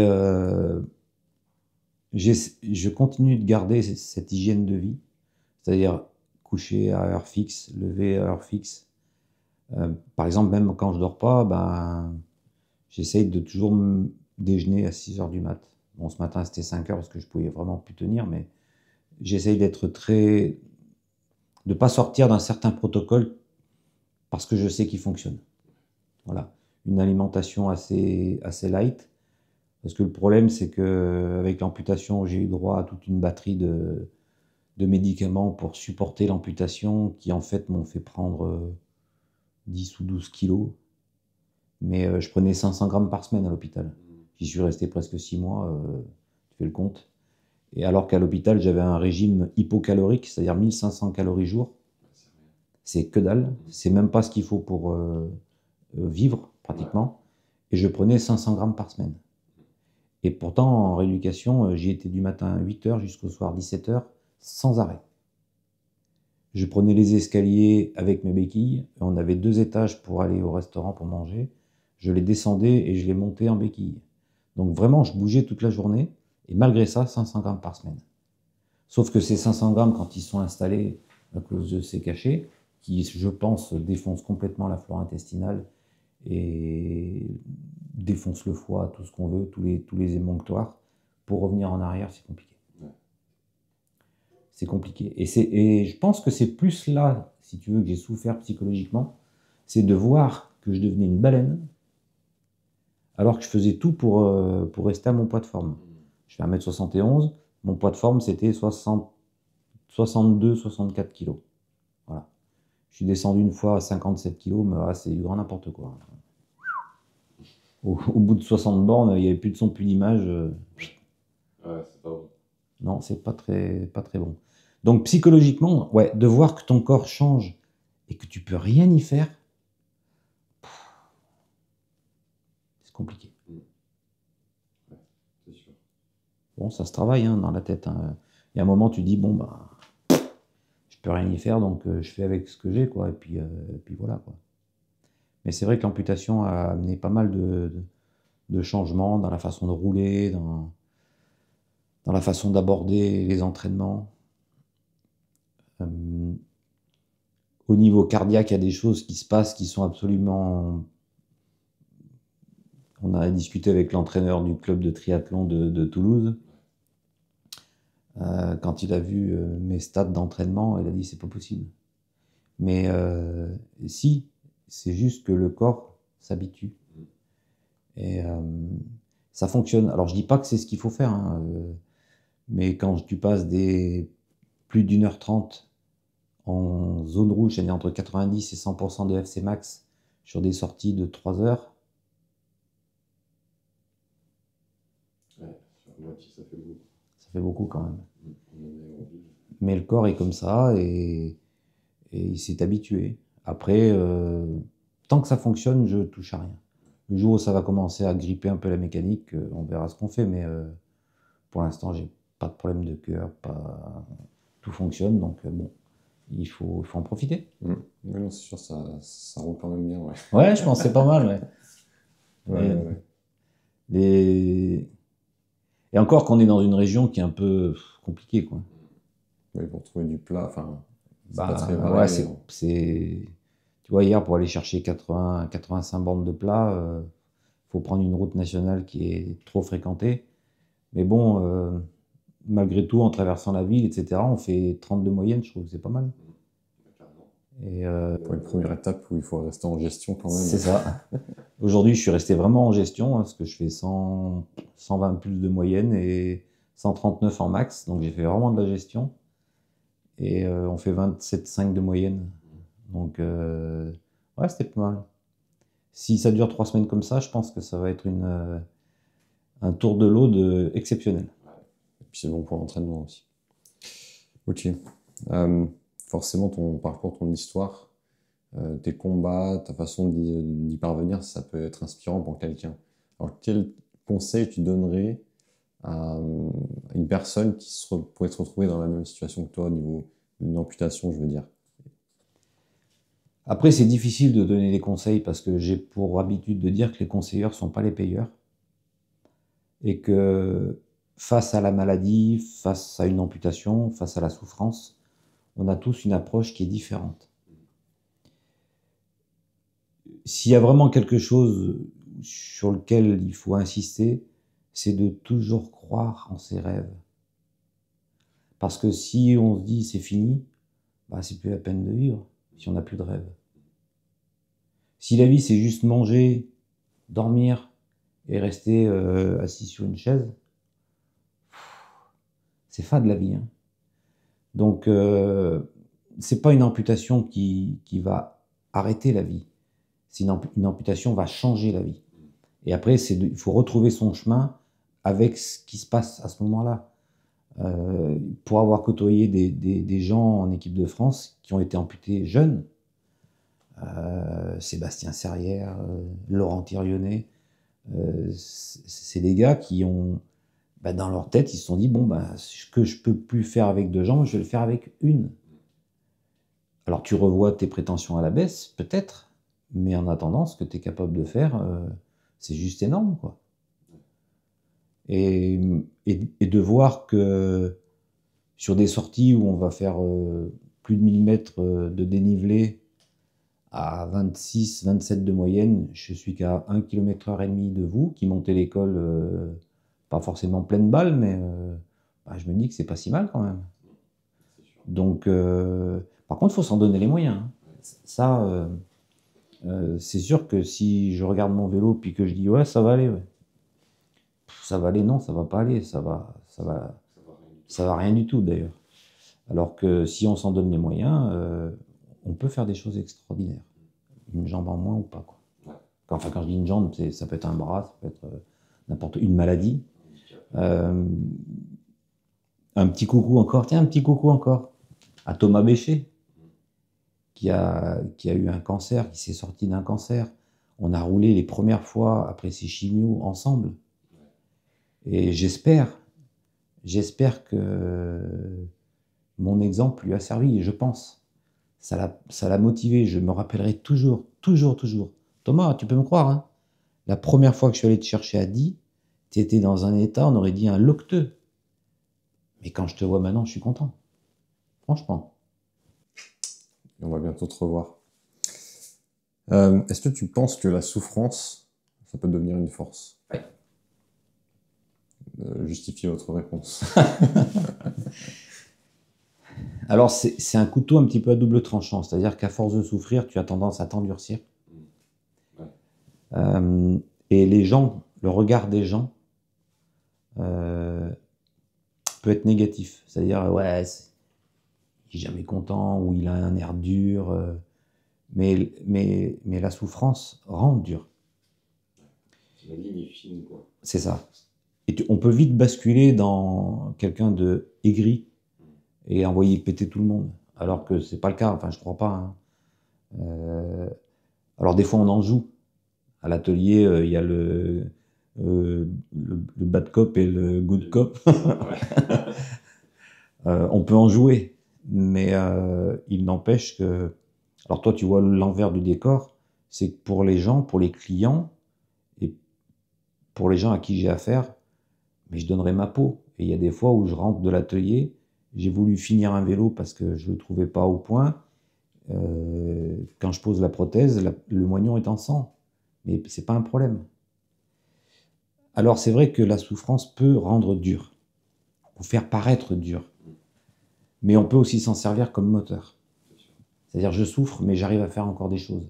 je continue de garder cette hygiène de vie, c'est-à-dire coucher à heure fixe, lever à heure fixe. Par exemple, même quand je dors pas, ben, j'essaye de toujours déjeuner à 6 heures du mat. Bon, ce matin, c'était 5 heures parce que je pouvais vraiment plus tenir, mais j'essaye d'être de pas sortir d'un certain protocole parce que je sais qu'il fonctionne. Voilà. Une alimentation assez light. Parce que le problème, c'est qu'avec l'amputation, j'ai eu droit à toute une batterie de médicaments pour supporter l'amputation qui, en fait, m'ont fait prendre 10 ou 12 kilos. Mais je prenais 500 grammes par semaine à l'hôpital. J'y suis resté presque 6 mois, tu fais le compte. Et alors qu'à l'hôpital, j'avais un régime hypocalorique, c'est-à-dire 1500 calories jour. C'est que dalle. C'est même pas ce qu'il faut pour vivre, pratiquement. Et je prenais 500 grammes par semaine. Et pourtant, en rééducation, j'y étais du matin à 8h jusqu'au soir 17h, sans arrêt. Je prenais les escaliers avec mes béquilles. On avait 2 étages pour aller au restaurant pour manger. Je les descendais et je les montais en béquilles. Donc vraiment, je bougeais toute la journée. Et malgré ça, 500 grammes par semaine. Sauf que ces 500 grammes, quand ils sont installés à cause de ces cachets, qui, je pense, défoncent complètement la flore intestinale et défoncent le foie, tout ce qu'on veut, tous les émonctoires, pour revenir en arrière, c'est compliqué. c'est compliqué. Et je pense que c'est plus là, si tu veux, que j'ai souffert psychologiquement, c'est de voir que je devenais une baleine, alors que je faisais tout pour rester à mon poids de forme. Je fais 1m71, mon poids de forme c'était 62-64 kilos. Voilà. Je suis descendu une fois à 57 kilos, mais là, c'est du grand n'importe quoi. Au bout de 60 bornes, il n'y avait plus de son, plus d'image. Ouais, c'est pas bon. Non, c'est pas très bon. Donc psychologiquement, ouais, de voir que ton corps change et que tu peux rien y faire, c'est compliqué. Ouais, c'est sûr. Bon, ça se travaille hein, dans la tête. Hein. Il y a un moment, tu dis, bon, bah, je peux rien y faire, donc je fais avec ce que j'ai, quoi. Et puis voilà, quoi. Mais c'est vrai que l'amputation a amené pas mal de changements dans la façon de rouler, dans la façon d'aborder les entraînements. Au niveau cardiaque, il y a des choses qui se passent qui sont absolument... On a discuté avec l'entraîneur du club de triathlon de Toulouse. Quand il a vu mes stats d'entraînement, il a dit c'est pas possible. Mais si, c'est juste que le corps s'habitue. Et ça fonctionne. Alors je dis pas que c'est ce qu'il faut faire, hein, mais quand tu passes plus d'1h30 en zone rouge, c'est-à-dire entre 90 et 100% de FC max sur des sorties de 3 heures. Ouais, sur moitié, ça fait beaucoup. Ça fait beaucoup quand même. Mais le corps est comme ça et il s'est habitué. Après, tant que ça fonctionne, je touche à rien. Le jour où ça va commencer à gripper un peu la mécanique, on verra ce qu'on fait, mais pour l'instant, j'ai pas de problème de cœur, tout fonctionne, donc bon, il faut en profiter. Oui, non, c'est sûr, ça roule quand même bien, ouais. Ouais, je pense que c'est pas mal, ouais. Ouais. Et encore qu'on est dans une région qui est un peu compliquée, quoi. Oui, pour trouver du plat, enfin, c'est Bah, pas très ouais, varié. tu vois, hier, pour aller chercher 85 bornes de plat, faut prendre une route nationale qui est trop fréquentée. Mais bon, malgré tout, en traversant la ville, etc., on fait 32 moyenne, je trouve que c'est pas mal. Et Pour une première étape où il faut rester en gestion quand même. c'est ça. Aujourd'hui, je suis resté vraiment en gestion, hein, parce que je fais 120 plus de moyenne et 139 en max, donc j'ai fait vraiment de la gestion. Et on fait 27,5 de moyenne. Donc, ouais, c'était pas mal. Si ça dure 3 semaines comme ça, je pense que ça va être un tour de l'eau exceptionnel. Et puis c'est bon pour l'entraînement aussi. Ok. Forcément, ton parcours, ton histoire, tes combats, ta façon d'y parvenir, ça peut être inspirant pour quelqu'un. Alors, quel conseil tu donnerais à une personne qui pourrait se retrouver dans la même situation que toi au niveau d'une amputation, je veux dire? Après, c'est difficile de donner des conseils parce que j'ai pour habitude de dire que les conseilleurs ne sont pas les payeurs. Et que face à la maladie, face à une amputation, face à la souffrance, on a tous une approche qui est différente. S'il y a vraiment quelque chose sur lequel il faut insister, c'est de toujours croire en ses rêves. Parce que si on se dit c'est fini, bah, c'est plus la peine de vivre si on n'a plus de rêve. Si la vie c'est juste manger, dormir et rester assis sur une chaise, c'est fade la vie. Hein. Donc c'est pas une amputation qui va arrêter la vie. C'est une amputation va changer la vie. Et après, il faut retrouver son chemin avec ce qui se passe à ce moment-là. Pour avoir côtoyé des gens en équipe de France qui ont été amputés jeunes, Sébastien Serrière, Laurent Thirionnet, c'est des gars qui ont, bah, dans leur tête, ils se sont dit, bon, bah, ce que je peux plus faire avec 2 jambes, je vais le faire avec une. Alors tu revois tes prétentions à la baisse, peut-être, mais en attendant, ce que tu es capable de faire, c'est juste énorme, quoi. Et de voir que sur des sorties où on va faire plus de 1000 mètres de dénivelé à 26, 27 de moyenne, je suis qu'à 1,5 km/h de vous, qui montez l'école, pas forcément pleine balle, mais bah, je me dis que c'est pas si mal quand même. Donc, par contre, il faut s'en donner les moyens, hein. Ça, c'est sûr que si je regarde mon vélo puis que je dis ouais, ça va aller, ouais. Ça va aller, non, ça va pas aller, ça va rien du tout d'ailleurs. Alors que si on s'en donne les moyens, on peut faire des choses extraordinaires. Une jambe en moins ou pas, quoi. Enfin, quand je dis une jambe, ça peut être un bras, ça peut être n'importe une maladie. Euh, un petit coucou encore, tiens, un petit coucou encore à Thomas Béchet, qui a eu un cancer, qui s'est sorti d'un cancer. On a roulé les premières fois après ses chimios ensemble. Et j'espère que mon exemple lui a servi, je pense. Ça l'a motivé, je me rappellerai toujours, toujours, toujours. Thomas, tu peux me croire, hein, la première fois que je suis allé te chercher à Die, tu étais dans un état, on aurait dit un locteux. Mais quand je te vois maintenant, je suis content. Franchement. Et on va bientôt te revoir. Est-ce que tu penses que la souffrance, ça peut devenir une force? Oui. Justifiez votre réponse. Alors, c'est un couteau un petit peu à double tranchant, c'est-à-dire qu'à force de souffrir, tu as tendance à t'endurcir. Ouais. Et les gens, le regard des gens peut être négatif. C'est-à-dire, ouais, il est jamais content, ou il a un air dur. Mais la souffrance rend dur. La ligne est fine, quoi. C'est ça. Et on peut vite basculer dans quelqu'un de aigri et envoyer péter tout le monde. Alors que c'est pas le cas, enfin je crois pas, hein. Alors des fois on en joue. À l'atelier, il y a le bad cop et le good cop. On peut en jouer, mais il n'empêche que... Alors toi tu vois l'envers du décor, c'est que pour les gens, pour les clients, et pour les gens à qui j'ai affaire, mais je donnerai ma peau. Et il y a des fois où je rentre de l'atelier, j'ai voulu finir un vélo parce que je ne le trouvais pas au point. Quand je pose la prothèse, le moignon est en sang. Mais ce n'est pas un problème. Alors c'est vrai que la souffrance peut rendre dur, ou faire paraître dur. Mais on peut aussi s'en servir comme moteur. C'est-à-dire je souffre, mais j'arrive à faire encore des choses.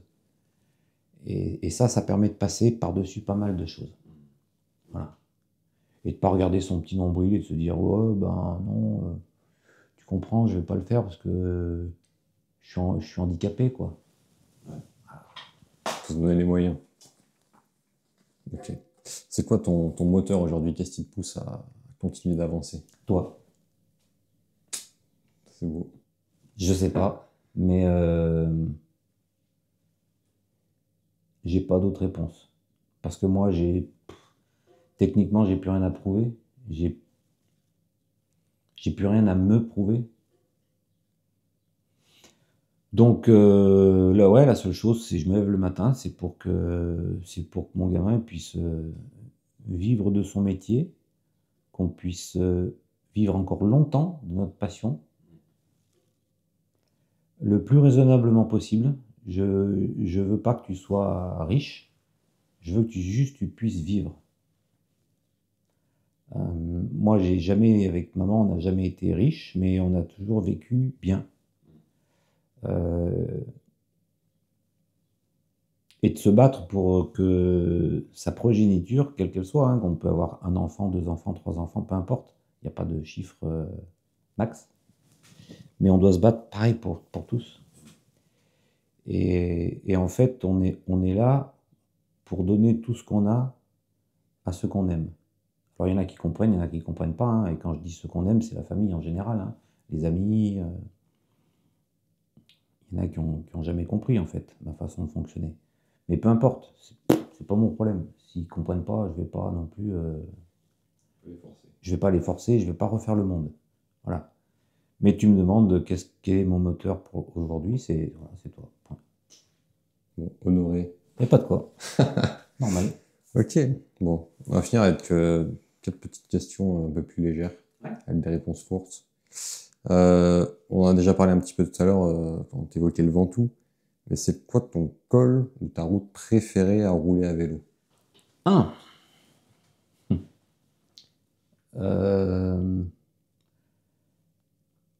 Et ça permet de passer par-dessus pas mal de choses. Voilà. Et de ne pas regarder son petit nombril et de se dire oh ben non, tu comprends, je vais pas le faire parce que je suis handicapé, quoi. Ouais. Faut se donner les moyens. Ok. C'est quoi ton moteur aujourd'hui? Qu'est-ce qui te pousse à continuer d'avancer? Toi? C'est beau. Je sais pas, mais j'ai pas d'autre réponse. Parce que moi, techniquement, j'ai plus rien à prouver. J'ai plus rien à me prouver. Donc là, ouais, la seule chose, c'est que je me lève le matin, c'est pour que mon gamin puisse vivre de son métier, qu'on puisse vivre encore longtemps de notre passion, le plus raisonnablement possible. Je veux pas que tu sois riche, je veux que tu puisses vivre. Moi, avec maman, on n'a jamais été riche, mais on a toujours vécu bien. Et de se battre pour que sa progéniture, quelle qu'elle soit, hein, qu'on peut avoir un enfant, 2 enfants, 3 enfants, peu importe, il n'y a pas de chiffre max, mais on doit se battre pareil pour tous. Et en fait, on est là pour donner tout ce qu'on a à ceux qu'on aime. Alors il y en a qui comprennent, il y en a qui ne comprennent pas, hein, et quand je dis ceux qu'on aime, c'est la famille en général, hein, les amis. Il y en a qui ont jamais compris, en fait, ma façon de fonctionner. Mais peu importe, c'est pas mon problème. S'ils comprennent pas, je vais pas non plus... je vais pas les forcer, je vais pas refaire le monde. Voilà. Mais tu me demandes quel est mon moteur pour aujourd'hui, c'est toi. Point. Bon, honoré. Et pas de quoi. Normal. Ok, bon, on va finir avec 4 petites questions un peu plus légères, ouais, avec des réponses courtes. On en a déjà parlé un petit peu tout à l'heure quand tu évoquais le Ventoux, mais c'est quoi ton col ou ta route préférée à rouler à vélo?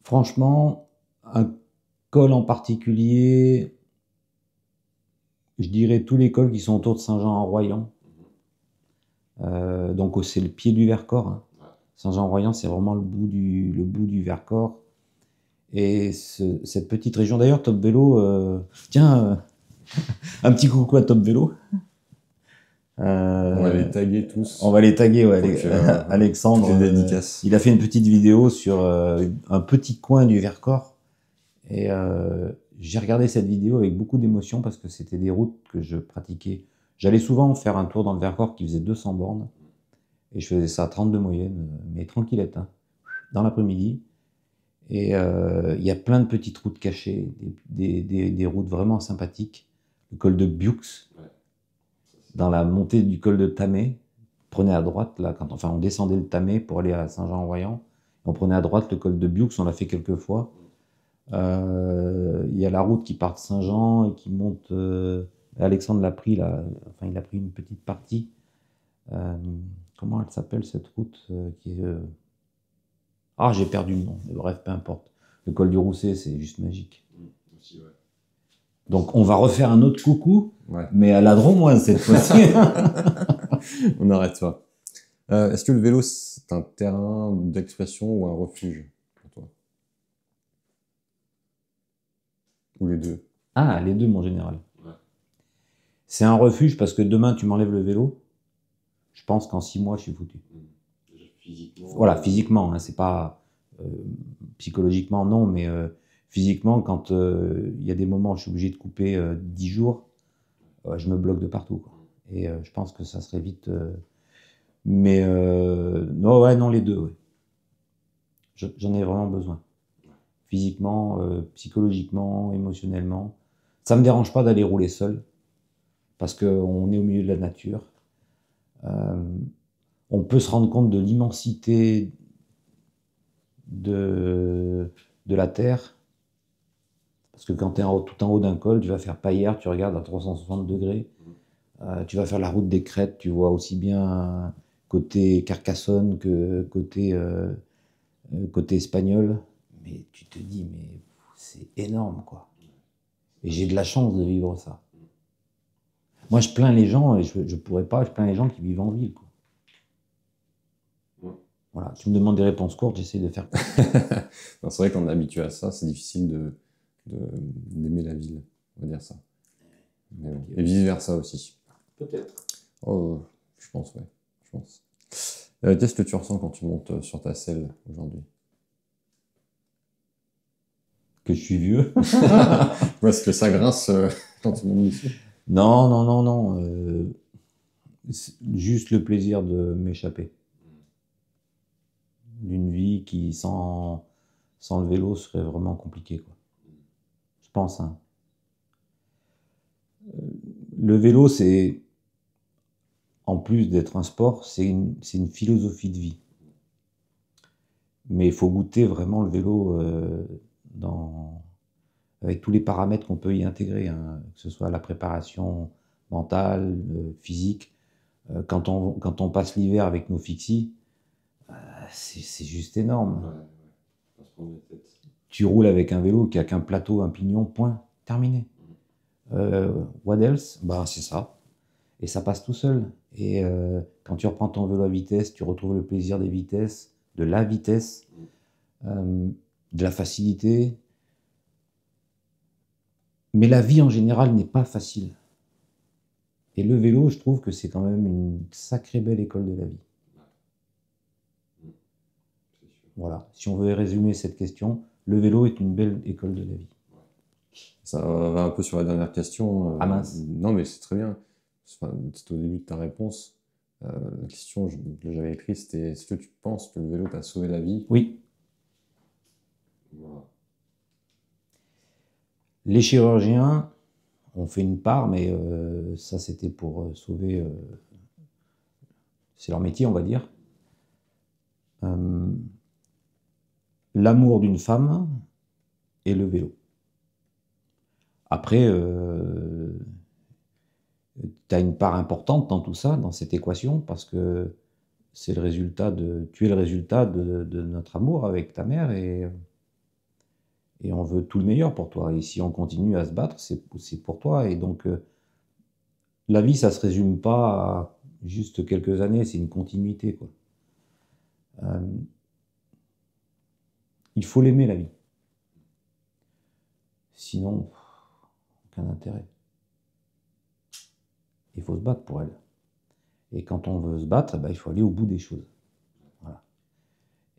Franchement, un col en particulier, je dirais tous les cols qui sont autour de Saint-Jean-en-Royans. Donc c'est le pied du Vercors, hein. Saint-Jean-en-Royans, c'est vraiment le bout du Vercors. Et cette petite région, d'ailleurs, Top Vélo, tiens, un petit coucou à Top Vélo. On va les taguer tous. On va les taguer, ouais. Alexandre, il a fait une petite vidéo sur un petit coin du Vercors. Et j'ai regardé cette vidéo avec beaucoup d'émotion parce que c'était des routes que je pratiquais. J'allais souvent faire un tour dans le Vercors qui faisait 200 bornes. Et je faisais ça à 32 moyenne, mais tranquillette, hein, dans l'après-midi. Et il y a plein de petites routes cachées, des routes vraiment sympathiques. Le col de Biux, dans la montée du col de Tamé, prenez à droite, là, on descendait le Tamé pour aller à Saint-Jean-en-Royans, on prenait à droite le col de Biux, on l'a fait quelques fois. Il y a la route qui part de Saint-Jean et qui monte. Alexandre l'a pris, là, enfin, il a pris une petite partie. Comment elle s'appelle cette route qui est, Ah, j'ai perdu le nom, mais bref, peu importe. Le col du Rousset, c'est juste magique. Aussi, ouais. Donc, on va refaire un autre coucou, ouais. Mais à la Drômoise cette fois-ci. On arrête ça. Est-ce que le vélo, c'est un terrain d'expression ou un refuge pour toi? Ou les deux? Ah, les deux, mon général. Ouais. C'est un refuge parce que demain, tu m'enlèves le vélo. Je pense qu'en 6 mois, je suis foutu. Physiquement. Voilà, physiquement, hein, c'est pas psychologiquement, non, mais physiquement, quand il y a des moments où je suis obligé de couper 10 jours, je me bloque de partout, quoi. Et je pense que ça serait vite. Mais non, ouais, non, les deux, ouais. J'en ai vraiment besoin. Physiquement, psychologiquement, émotionnellement. Ça me dérange pas d'aller rouler seul, parce qu'on est au milieu de la nature. On peut se rendre compte de l'immensité de la Terre. Parce que quand tu es tout en haut d'un col, tu vas faire Paillères, tu regardes à 360 degrés. Tu vas faire la route des crêtes, tu vois aussi bien côté Carcassonne que côté espagnol. Mais tu te dis, mais c'est énorme, quoi. Et j'ai de la chance de vivre ça. Moi, je plains les gens, et je pourrais pas, je plains les gens qui vivent en ville, quoi. Voilà, tu me demandes des réponses courtes, j'essaie de faire. C'est vrai qu'on est habitué à ça, c'est difficile d'aimer la ville, on va dire ça. Mais bon. Et vice versa aussi. Peut-être. Oh, je pense, ouais. Je pense. Qu'est-ce que tu ressens quand tu montes sur ta selle aujourd'hui? Que je suis vieux. Est-ce que ça grince quand tu montes dessus? Non, non, non, non. Juste le plaisir de m'échapper d'une vie qui, sans le vélo, serait vraiment compliquée, quoi. Je pense, hein. Le vélo, c'est, en plus d'être un sport, c'est une philosophie de vie. Mais il faut goûter vraiment le vélo avec tous les paramètres qu'on peut y intégrer, hein, que ce soit la préparation mentale, physique. Quand on passe l'hiver avec nos fixies, c'est juste énorme. Ouais. Tu roules avec un vélo qui a qu'un plateau, un pignon, point, terminé. What else? Bah, c'est ça. Et ça passe tout seul. Et quand tu reprends ton vélo à vitesse, tu retrouves le plaisir des vitesses, de la vitesse, de la facilité. Mais la vie en général n'est pas facile. Et le vélo, je trouve que c'est quand même une sacrée belle école de la vie. Voilà, si on veut résumer cette question, le vélo est une belle école de la vie. Ça va un peu sur la dernière question. Ah mince. Non, mais c'est très bien. C'était au début de ta réponse. La question que j'avais écrite, c'était: est-ce que tu penses que le vélo t'a sauvé la vie? Oui. Voilà. Les chirurgiens ont fait une part, mais ça c'était pour sauver... c'est leur métier, on va dire. L'amour d'une femme et le vélo. Après, tu as une part importante dans tout ça, dans cette équation, parce que c'est le résultat tu es le résultat de notre amour avec ta mère, et Et on veut tout le meilleur pour toi. Et si on continue à se battre, c'est pour toi. Et donc, la vie, ça se résume pas à juste quelques années, c'est une continuité, quoi. Il faut l'aimer, la vie. Sinon, aucun intérêt. Il faut se battre pour elle. Et quand on veut se battre, il faut aller au bout des choses. Voilà.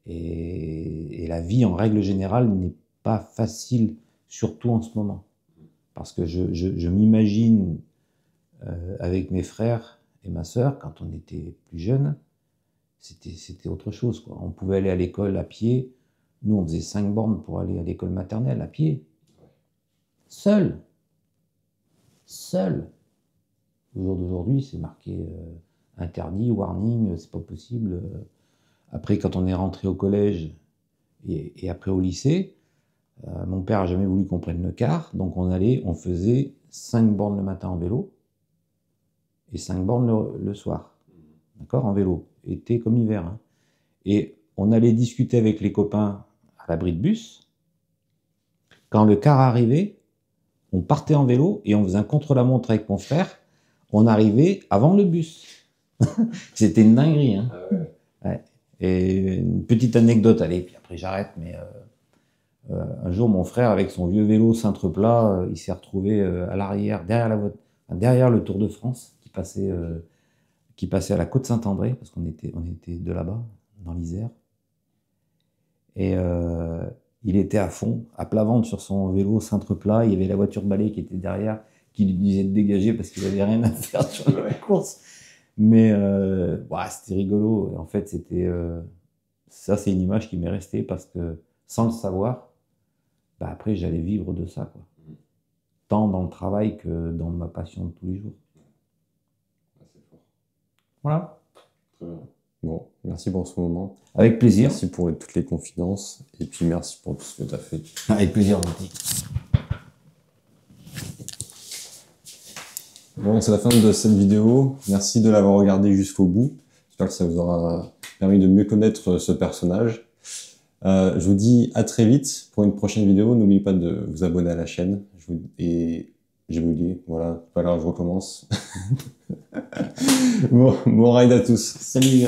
Et la vie, en règle générale, n'est pas facile, surtout en ce moment. Parce que je m'imagine avec mes frères et ma sœur, quand on était plus jeunes, c'était autre chose, quoi. On pouvait aller à l'école à pied. Nous, on faisait 5 bornes pour aller à l'école maternelle à pied. Seul. Seul. Au jour d'aujourd'hui, c'est marqué interdit, warning, c'est pas possible. Après, quand on est rentré au collège et après au lycée, mon père a jamais voulu qu'on prenne le car, donc on faisait 5 bornes le matin en vélo et 5 bornes le soir, d'accord, en vélo, été comme hiver. Hein. Et on allait discuter avec les copains à l'abri de bus. Quand le car arrivait, on partait en vélo et on faisait un contre-la-montre avec mon frère. On arrivait avant le bus. C'était une dinguerie. Hein. Ah ouais. Ouais. Et une petite anecdote, allez, puis après j'arrête, mais un jour, mon frère, avec son vieux vélo cintre-plat, il s'est retrouvé à l'arrière, derrière le Tour de France, qui passait à la côte Saint-André, parce qu'on était de là-bas, dans l'Isère. Et il était à fond, à plat ventre sur son vélo cintre-plat. Il y avait la voiture de balai qui était derrière, qui lui disait de dégager parce qu'il n'avait rien à faire sur la course. Mais c'était rigolo. En fait, ça, c'est une image qui m'est restée parce que, sans le savoir, après, j'allais vivre de ça, quoi. Tant dans le travail que dans ma passion de tous les jours. C'est fort. Voilà. Très bien. Bon, merci pour ce moment. Avec plaisir. Merci pour toutes les confidences. Et puis merci pour tout ce que tu as fait. Avec plaisir, Monty. Bon, c'est la fin de cette vidéo. Merci de l'avoir regardé jusqu'au bout. J'espère que ça vous aura permis de mieux connaître ce personnage. Je vous dis à très vite pour une prochaine vidéo. N'oubliez pas de vous abonner à la chaîne. Et j'ai oublié, voilà, pas grave, je recommence. Bon ride à tous. Salut.